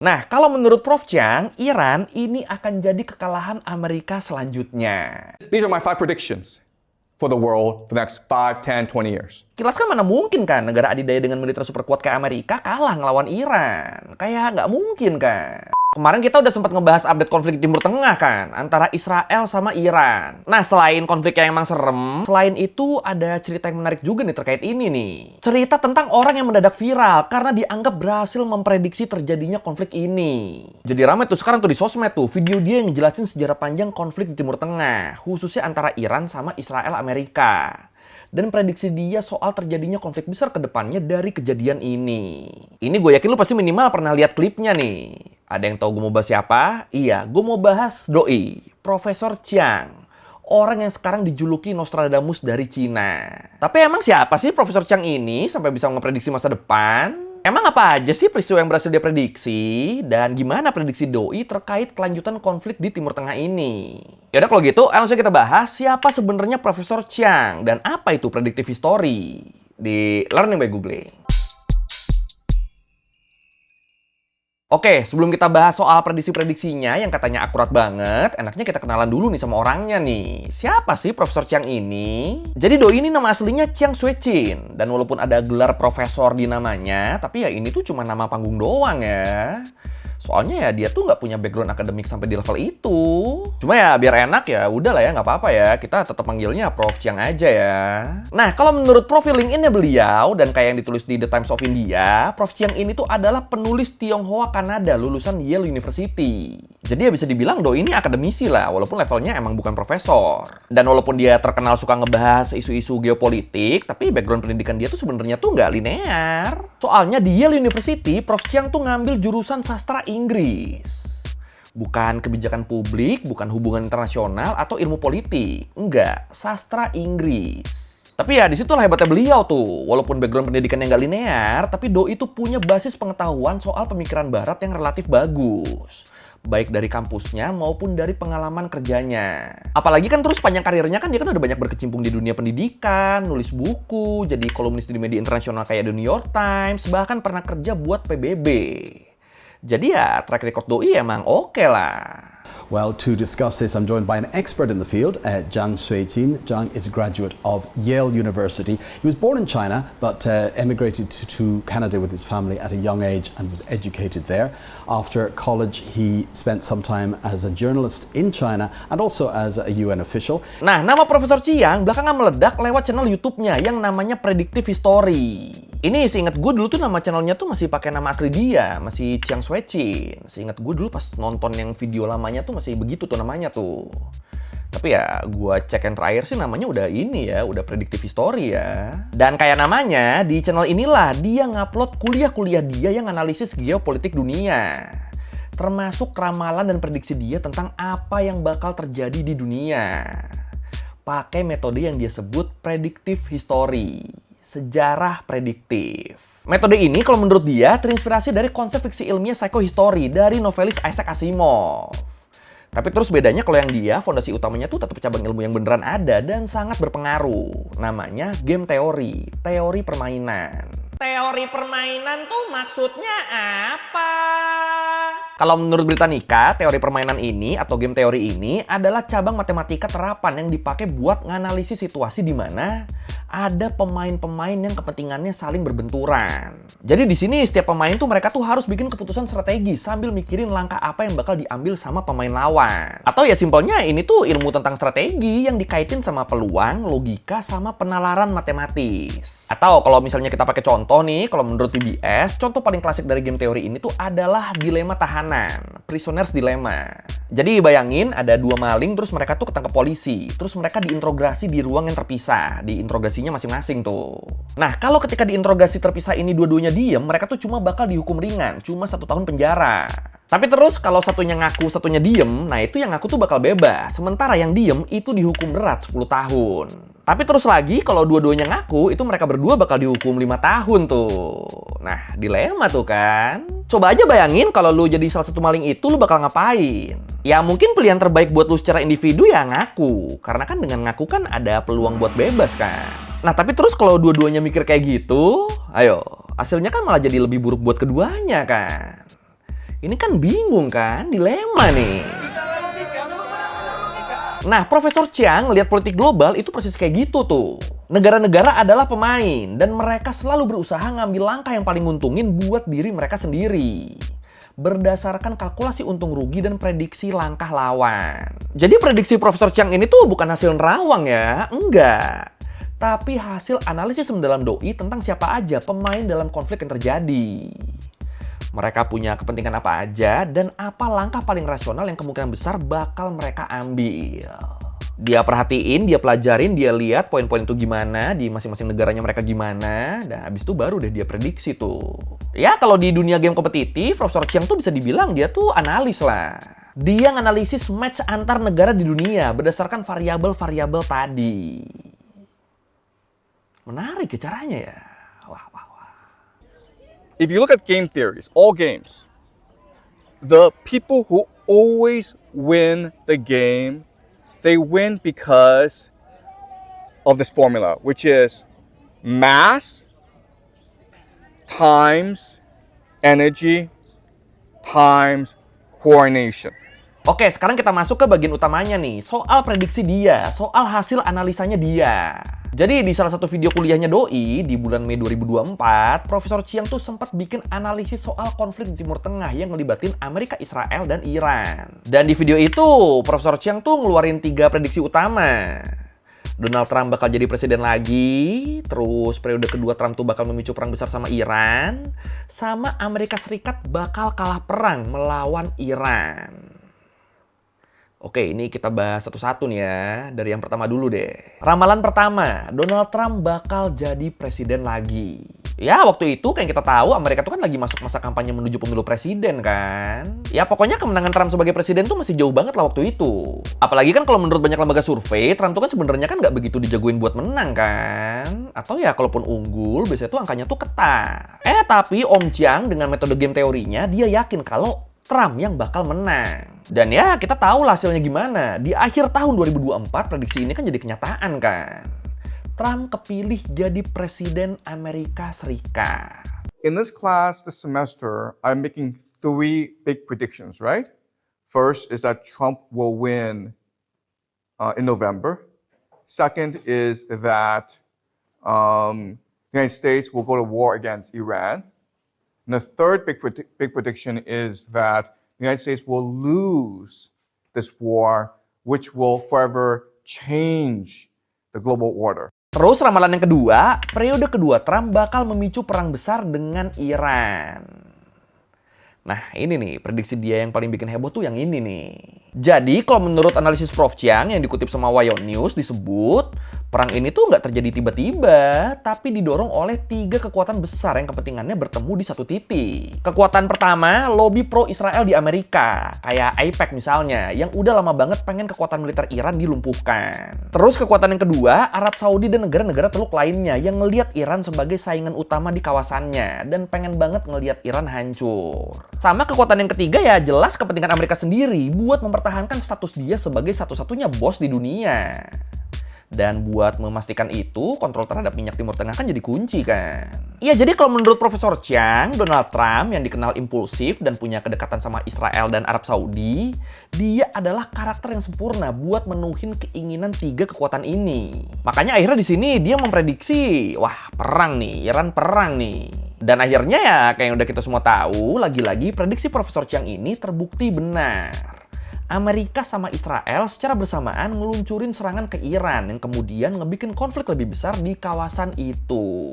Nah, kalau menurut Prof. Chiang, Iran ini akan jadi kekalahan Amerika selanjutnya. These are my 5 predictions for the world for the next 5, 10, 20 years. Kilas kan mana mungkin kan negara adidaya dengan militer super kuat kayak Amerika kalah ngelawan Iran. Kayak nggak mungkin kan. Kemarin kita udah sempat ngebahas update konflik di Timur Tengah kan, antara Israel sama Iran. Nah, selain konflik yang emang serem, selain itu ada cerita yang menarik juga nih terkait ini nih. Cerita tentang orang yang mendadak viral karena dianggap berhasil memprediksi terjadinya konflik ini. Jadi ramai tuh sekarang tuh di sosmed tuh, video dia yang ngejelasin sejarah panjang konflik di Timur Tengah, khususnya antara Iran sama Israel Amerika. Dan prediksi dia soal terjadinya konflik besar ke depannya dari kejadian ini. Ini gue yakin lu pasti minimal pernah lihat klipnya nih. Ada yang tahu gue mau bahas siapa? Iya, gue mau bahas doi, Profesor Chiang. Orang yang sekarang dijuluki Nostradamus dari Cina. Tapi emang siapa sih Profesor Chiang ini sampai bisa memprediksi masa depan? Emang apa aja sih peristiwa yang berhasil dia prediksi? Dan gimana prediksi doi terkait kelanjutan konflik di Timur Tengah ini? Yaudah kalau gitu, langsung kita bahas siapa sebenarnya Profesor Chiang dan apa itu predictive history di Learning by Googling. Oke, sebelum kita bahas soal prediksi-prediksinya yang katanya akurat banget, enaknya kita kenalan dulu nih sama orangnya nih. Siapa sih Profesor Chiang ini? Jadi doi ini nama aslinya Chiang Shue-chin. Dan walaupun ada gelar profesor di namanya, tapi ya ini tuh cuma nama panggung doang ya. Soalnya ya dia tuh nggak punya background akademik sampai di level itu. Cuma ya biar enak ya udah lah ya nggak apa-apa ya. Kita tetap panggilnya Prof. Chiang aja ya. Nah kalau menurut profil LinkedIn-nya beliau dan kayak yang ditulis di The Times of India, Prof. Chiang ini tuh adalah penulis Tionghoa Kanada lulusan Yale University. Jadi ya bisa dibilang doi ini akademisi lah, walaupun levelnya emang bukan profesor. Dan walaupun dia terkenal suka ngebahas isu-isu geopolitik, tapi background pendidikan dia tuh sebenarnya tuh nggak linear. Soalnya di Yale University, Prof. Chiang tuh ngambil jurusan sastra Inggris. Bukan kebijakan publik, bukan hubungan internasional, atau ilmu politik. Enggak, sastra Inggris. Tapi ya disitulah hebatnya beliau tuh. Walaupun background pendidikannya nggak linear, tapi doi itu punya basis pengetahuan soal pemikiran barat yang relatif bagus. Baik dari kampusnya maupun dari pengalaman kerjanya. Apalagi kan terus panjang karirnya kan dia kan udah banyak berkecimpung di dunia pendidikan, nulis buku, jadi kolumnis di media internasional kayak The New York Times, bahkan pernah kerja buat PBB. Jadi ya track record doi emang oke lah. Well, to discuss this, I'm joined by an expert in the field, Jiang Shue-chin. Jiang is a graduate of Yale University. He was born in China, but emigrated to Canada with his family at a young age and was educated there. After college, he spent some time as a journalist in China and also as a UN official. Nah, nama Profesor Chiang belakangan meledak lewat channel YouTube-nya yang namanya Predictive History. Ini seingat gue dulu tuh nama channelnya tuh masih pakai nama asli dia, masih Chiang Shue-chin. Seingat gue dulu pas nonton yang video lamanya tuh masih begitu tuh namanya tuh. Tapi ya gue cek yang terakhir sih namanya udah ini ya, udah Predictive History ya. Dan kayak namanya, di channel inilah dia ngupload kuliah-kuliah dia yang analisis geopolitik dunia. Termasuk ramalan dan prediksi dia tentang apa yang bakal terjadi di dunia. Pakai metode yang dia sebut Predictive History. Sejarah prediktif. Metode ini kalau menurut dia terinspirasi dari konsep fiksi ilmiah psychohistory dari novelis Isaac Asimov. Tapi terus bedanya kalau yang dia, fondasi utamanya tuh tetap cabang ilmu yang beneran ada dan sangat berpengaruh. Namanya game teori, teori permainan. Teori permainan tuh maksudnya apa? Kalau menurut Britannica, teori permainan ini atau game teori ini adalah cabang matematika terapan yang dipakai buat nganalisis situasi di mana ada pemain-pemain yang kepentingannya saling berbenturan. Jadi di sini setiap pemain tuh mereka tuh harus bikin keputusan strategi sambil mikirin langkah apa yang bakal diambil sama pemain lawan. Atau ya simpelnya ini tuh ilmu tentang strategi yang dikaitin sama peluang, logika, sama penalaran matematis. Atau kalau misalnya kita pakai contoh nih, kalau menurut PBS, contoh paling klasik dari game teori ini tuh adalah dilema tahanan, prisoner's dilemma. Jadi bayangin ada dua maling terus mereka tuh ketangkep polisi, terus mereka diinterogasi di ruang yang terpisah, diinterogasinya masing-masing tuh. Nah kalau ketika diinterogasi terpisah ini dua-duanya diem, mereka tuh cuma bakal dihukum ringan, cuma 1 tahun penjara. Tapi terus kalau satunya ngaku, satunya diem, nah itu yang ngaku tuh bakal bebas, sementara yang diem itu dihukum berat 10 tahun. Tapi terus lagi kalau dua-duanya ngaku, itu mereka berdua bakal dihukum 5 tahun tuh. Nah, dilema tuh kan. Coba aja bayangin kalau lu jadi salah satu maling itu, lu bakal ngapain? Ya mungkin pilihan terbaik buat lu secara individu ya ngaku. Karena kan dengan ngaku kan ada peluang buat bebas kan. Nah tapi terus kalau dua-duanya mikir kayak gitu, ayo, hasilnya kan malah jadi lebih buruk buat keduanya kan. Ini kan bingung kan, dilema nih. Nah, Profesor Chiang lihat politik global itu persis kayak gitu tuh. Negara-negara adalah pemain, dan mereka selalu berusaha ngambil langkah yang paling nguntungin buat diri mereka sendiri. Berdasarkan kalkulasi untung rugi dan prediksi langkah lawan. Jadi prediksi Profesor Chiang ini tuh bukan hasil nerawang ya, enggak. Tapi hasil analisis mendalam doi tentang siapa aja pemain dalam konflik yang terjadi. Mereka punya kepentingan apa aja, dan apa langkah paling rasional yang kemungkinan besar bakal mereka ambil. Dia perhatiin, dia pelajarin, dia lihat poin-poin itu gimana, di masing-masing negaranya mereka gimana, dan habis itu baru deh dia prediksi tuh. Ya, kalau di dunia game kompetitif, Profesor Chiang tuh bisa dibilang dia tuh analis lah. Dia nganalisis match antar negara di dunia berdasarkan variabel-variabel tadi. Menarik ya caranya ya. Wah. If you look at game theories, all games, the people who always win the game, they win because of this formula, which is mass times energy times coordination. Oke, sekarang kita masuk ke bagian utamanya nih, soal prediksi dia, soal hasil analisanya dia. Jadi di salah satu video kuliahnya Doi di bulan Mei 2024, Profesor Chiang tuh sempat bikin analisis soal konflik di Timur Tengah yang ngelibatin Amerika, Israel, dan Iran. Dan di video itu, Profesor Chiang tuh ngeluarin 3 prediksi utama. Donald Trump bakal jadi presiden lagi, terus periode kedua Trump tuh bakal memicu perang besar sama Iran, sama Amerika Serikat bakal kalah perang melawan Iran. Oke, ini kita bahas satu-satu nih ya. Dari yang pertama dulu deh. Ramalan pertama, Donald Trump bakal jadi presiden lagi. Ya, waktu itu kayak kita tahu Amerika tuh kan lagi masuk masa kampanye menuju pemilu presiden kan. Ya, pokoknya kemenangan Trump sebagai presiden tuh masih jauh banget lah waktu itu. Apalagi kan kalau menurut banyak lembaga survei, Trump tuh kan sebenarnya kan nggak begitu dijagoin buat menang kan. Atau ya kalaupun unggul, biasanya tuh angkanya tuh ketat. Tapi Om Chiang dengan metode game teorinya, dia yakin kalau Trump yang bakal menang. Dan ya kita tahu lah hasilnya gimana. Di akhir tahun 2024 prediksi ini kan jadi kenyataan kan. Trump kepilih jadi presiden Amerika Serikat. In this class this semester, I'm making 3 big predictions, right? First is that Trump will win in November. Second is that the United States will go to war against Iran. And the third big prediction is that the United States will lose this war, which will forever change the global order. Terus ramalan yang kedua, periode kedua Trump bakal memicu perang besar dengan Iran. Nah ini nih, prediksi dia yang paling bikin heboh tuh yang ini nih. Jadi kalau menurut analisis Prof. Chiang yang dikutip sama Wayot News disebut, perang ini tuh nggak terjadi tiba-tiba, tapi didorong oleh 3 kekuatan besar yang kepentingannya bertemu di satu titik. Kekuatan pertama, lobby pro-Israel di Amerika, kayak AIPAC misalnya, yang udah lama banget pengen kekuatan militer Iran dilumpuhkan. Terus kekuatan yang kedua, Arab Saudi dan negara-negara Teluk lainnya yang ngelihat Iran sebagai saingan utama di kawasannya, dan pengen banget ngelihat Iran hancur. Sama kekuatan yang ketiga ya jelas kepentingan Amerika sendiri buat mempertahankan status dia sebagai satu-satunya bos di dunia. Dan buat memastikan itu, kontrol terhadap minyak Timur Tengah kan jadi kunci kan. Iya, jadi kalau menurut Profesor Chiang, Donald Trump yang dikenal impulsif dan punya kedekatan sama Israel dan Arab Saudi, dia adalah karakter yang sempurna buat menuhin keinginan 3 kekuatan ini. Makanya akhirnya di sini dia memprediksi, wah perang nih, Iran perang nih. Dan akhirnya ya kayak yang udah kita semua tahu, lagi-lagi prediksi Profesor Chiang ini terbukti benar. Amerika sama Israel secara bersamaan ngeluncurin serangan ke Iran yang kemudian ngebikin konflik lebih besar di kawasan itu.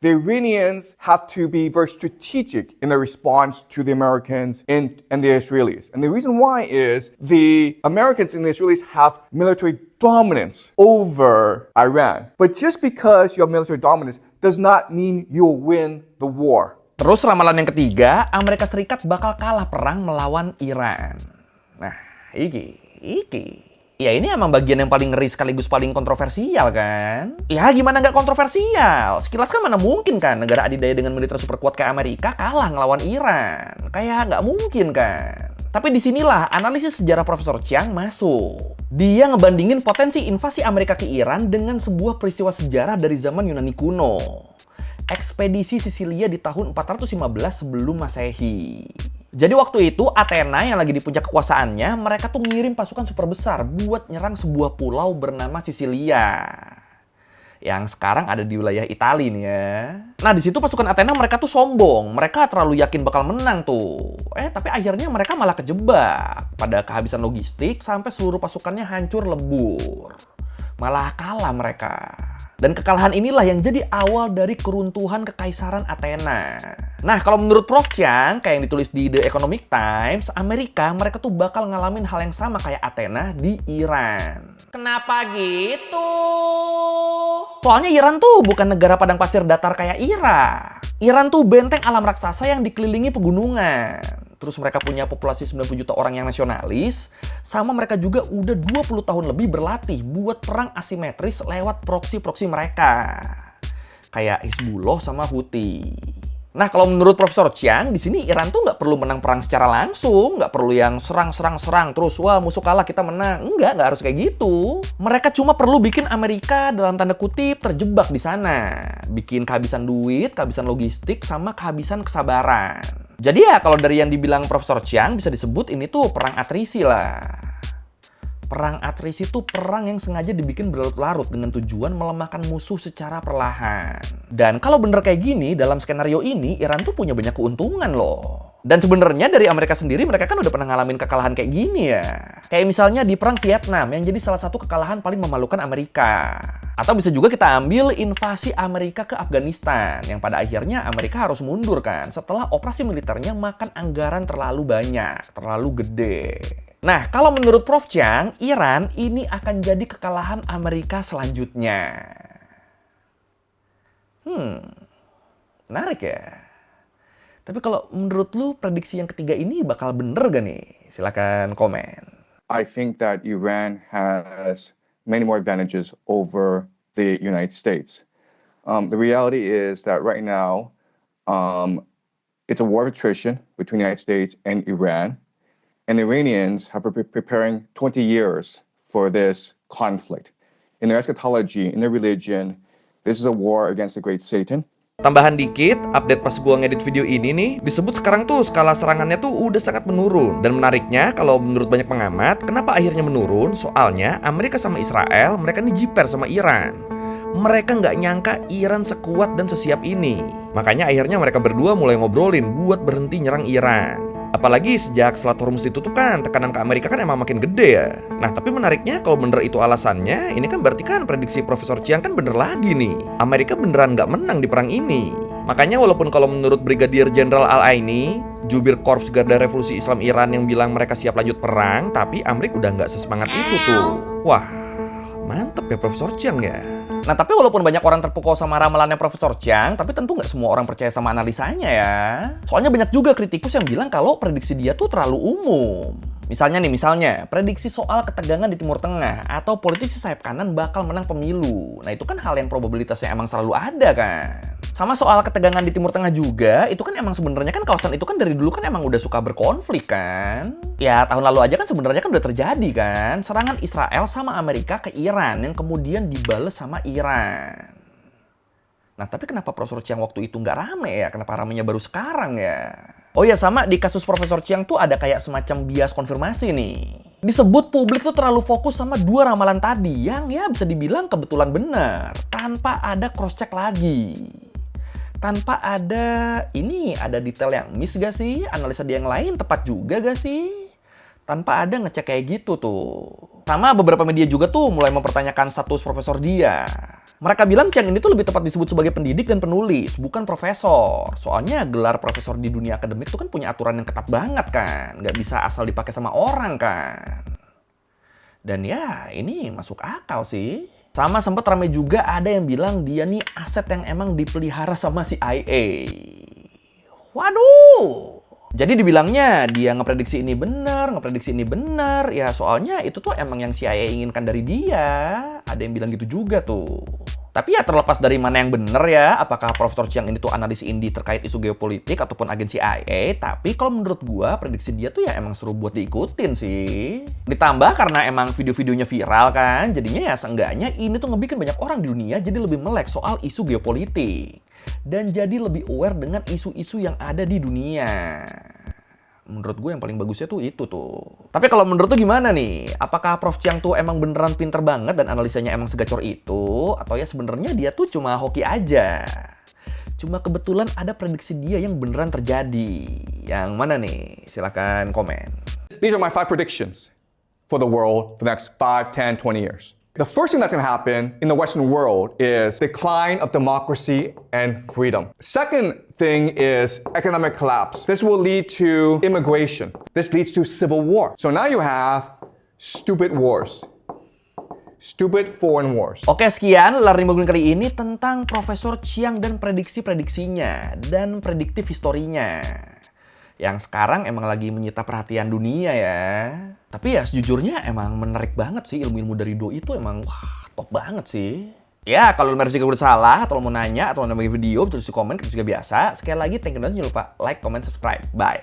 The Iranians have to be very strategic in their response to the Americans and the Israelis. And the reason why is the Americans and the Israelis have military dominance over Iran. But just because you have military dominance does not mean you'll win the war. Terus ramalan yang ketiga, Amerika Serikat bakal kalah perang melawan Iran. Nah, iki. Ya ini emang bagian yang paling ngeri sekaligus paling kontroversial kan? Ya gimana nggak kontroversial? Sekilas kan mana mungkin kan negara adidaya dengan militer super kuat kayak Amerika kalah ngelawan Iran? Kayak nggak mungkin kan? Tapi disinilah analisis sejarah Profesor Chiang masuk. Dia ngebandingin potensi invasi Amerika ke Iran dengan sebuah peristiwa sejarah dari zaman Yunani kuno. Ekspedisi Sisilia di tahun 415 sebelum Masehi. Jadi waktu itu Athena yang lagi di puncak kekuasaannya, mereka tuh ngirim pasukan super besar buat nyerang sebuah pulau bernama Sisilia. Yang sekarang ada di wilayah Italia nih ya. Nah di situ pasukan Athena mereka tuh sombong, mereka terlalu yakin bakal menang tuh. Tapi akhirnya mereka malah kejebak pada kehabisan logistik sampai seluruh pasukannya hancur lebur. Malah kalah mereka. Dan kekalahan inilah yang jadi awal dari keruntuhan kekaisaran Athena. Nah, kalau menurut Prof. Chiang, kayak yang ditulis di The Economic Times, Amerika mereka tuh bakal ngalamin hal yang sama kayak Athena di Iran. Kenapa gitu? Soalnya Iran tuh bukan negara padang pasir datar kayak Irak. Iran tuh benteng alam raksasa yang dikelilingi pegunungan. Terus mereka punya populasi 90 juta orang yang nasionalis, sama mereka juga udah 20 tahun lebih berlatih buat perang asimetris lewat proksi-proksi mereka. Kayak Hizbullah sama Houthi. Nah, kalau menurut Profesor Chiang, di sini Iran tuh nggak perlu menang perang secara langsung, nggak perlu yang serang, terus wah musuh kalah kita menang. Nggak harus kayak gitu. Mereka cuma perlu bikin Amerika dalam tanda kutip terjebak di sana. Bikin kehabisan duit, kehabisan logistik, sama kehabisan kesabaran. Jadi ya kalau dari yang dibilang Profesor Chiang bisa disebut ini tuh perang atrisi lah. Perang atrisi itu perang yang sengaja dibikin berlarut-larut dengan tujuan melemahkan musuh secara perlahan. Dan kalau bener kayak gini, dalam skenario ini Iran tuh punya banyak keuntungan loh. Dan sebenarnya dari Amerika sendiri mereka kan udah pernah ngalamin kekalahan kayak gini ya. Kayak misalnya di perang Vietnam yang jadi salah satu kekalahan paling memalukan Amerika. Atau bisa juga kita ambil invasi Amerika ke Afghanistan yang pada akhirnya Amerika harus mundur kan setelah operasi militernya makan anggaran terlalu banyak, terlalu gede. Nah, kalau menurut Prof. Chiang, Iran ini akan jadi kekalahan Amerika selanjutnya. Menarik ya. Tapi kalau menurut lu prediksi yang ketiga ini bakal bener gak nih? Silakan komen. I think that Iran has many more advantages over the United States. The reality is that right now, it's a war of attrition between the United States and Iran. And the Iranians have been preparing 20 years for this conflict. In their eschatology, in their religion, this is a war against the great Satan. Tambahan dikit, update pas gua ngedit video ini nih, disebut sekarang tuh skala serangannya tuh udah sangat menurun. Dan menariknya, kalau menurut banyak pengamat, kenapa akhirnya menurun? Soalnya Amerika sama Israel, mereka nih jiper sama Iran. Mereka nggak nyangka Iran sekuat dan sesiap ini. Makanya akhirnya mereka berdua mulai ngobrolin buat berhenti nyerang Iran. Apalagi sejak Selat Hormuz ditutup kan, tekanan ke Amerika kan emang makin gede ya. Nah tapi menariknya kalau bener itu alasannya, ini kan berarti kan prediksi Profesor Chiang kan bener lagi nih. Amerika beneran nggak menang di perang ini. Makanya walaupun kalau menurut Brigadir Jenderal Al-Aini, jubir Korps Garda Revolusi Islam Iran yang bilang mereka siap lanjut perang, tapi Amerika udah nggak sesemangat itu tuh. Wah, mantep ya Profesor Chiang ya. Nah tapi walaupun banyak orang terpukau sama ramalannya Profesor Chiang, tapi tentu nggak semua orang percaya sama analisanya ya. Soalnya banyak juga kritikus yang bilang kalau prediksi dia tuh terlalu umum. Misalnya prediksi soal ketegangan di Timur Tengah atau politisi sayap kanan bakal menang pemilu. Nah itu kan hal yang probabilitasnya emang selalu ada kan. Sama soal ketegangan di Timur Tengah juga, itu kan emang sebenarnya kan kawasan itu kan dari dulu kan emang udah suka berkonflik kan. Ya tahun lalu aja kan sebenarnya kan udah terjadi kan, serangan Israel sama Amerika ke Iran yang kemudian dibales sama Iran. Nah tapi kenapa Profesor Chiang waktu itu nggak rame ya? Kenapa ramenya baru sekarang ya? Oh ya sama di kasus Profesor Chiang tuh ada kayak semacam bias konfirmasi nih. Disebut publik tuh terlalu fokus sama dua ramalan tadi yang ya bisa dibilang kebetulan benar. Tanpa ada cross check lagi. Tanpa ada detail yang miss gak sih? Analisa dia yang lain tepat juga gak sih? Tanpa ada ngecek kayak gitu tuh. Sama beberapa media juga tuh mulai mempertanyakan status profesor dia. Mereka bilang Chiang ini tuh lebih tepat disebut sebagai pendidik dan penulis, bukan profesor. Soalnya gelar profesor di dunia akademik tuh kan punya aturan yang ketat banget kan. Nggak bisa asal dipakai sama orang kan. Dan ya ini masuk akal sih. Sama sempat ramai juga ada yang bilang dia nih aset yang emang dipelihara sama CIA. Waduh! Jadi dibilangnya dia ngeprediksi ini benar, ya soalnya itu tuh emang yang CIA inginkan dari dia. Ada yang bilang gitu juga tuh. Tapi ya terlepas dari mana yang benar ya, apakah Profesor Chiang ini tuh analis indie terkait isu geopolitik ataupun agen CIA, tapi kalau menurut gua prediksi dia tuh ya emang seru buat diikutin sih. Ditambah karena emang video-videonya viral kan, jadinya ya seenggaknya ini tuh ngebikin banyak orang di dunia jadi lebih melek soal isu geopolitik. Dan jadi lebih aware dengan isu-isu yang ada di dunia. Menurut gue yang paling bagusnya tuh itu tuh. Tapi kalau menurut tuh gimana nih? Apakah Prof Chiang tuh emang beneran pinter banget dan analisanya emang segacor itu? Atau ya sebenarnya dia tuh cuma hoki aja? Cuma kebetulan ada prediksi dia yang beneran terjadi. Yang mana nih? Silahkan komen. These are my 5 predictions for the world for the next 5, 10, 20 years. The first thing that's going to happen in the Western world is decline of democracy and freedom. Second thing is economic collapse. This will lead to immigration. This leads to civil war. So now you have stupid wars. Stupid foreign wars. Oke, sekian Learning by Gulin kali ini tentang Profesor Chiang dan prediksi-prediksinya dan prediktif historinya. Yang sekarang emang lagi menyita perhatian dunia ya. Tapi ya sejujurnya emang menarik banget sih ilmu-ilmu dari Do itu emang wah top banget sih. Ya kalau mereka juga udah salah atau mau nanya atau mau nambah video bisa tulis di komen, kita juga biasa. Sekali lagi thank you dan jangan lupa like, comment, subscribe. Bye.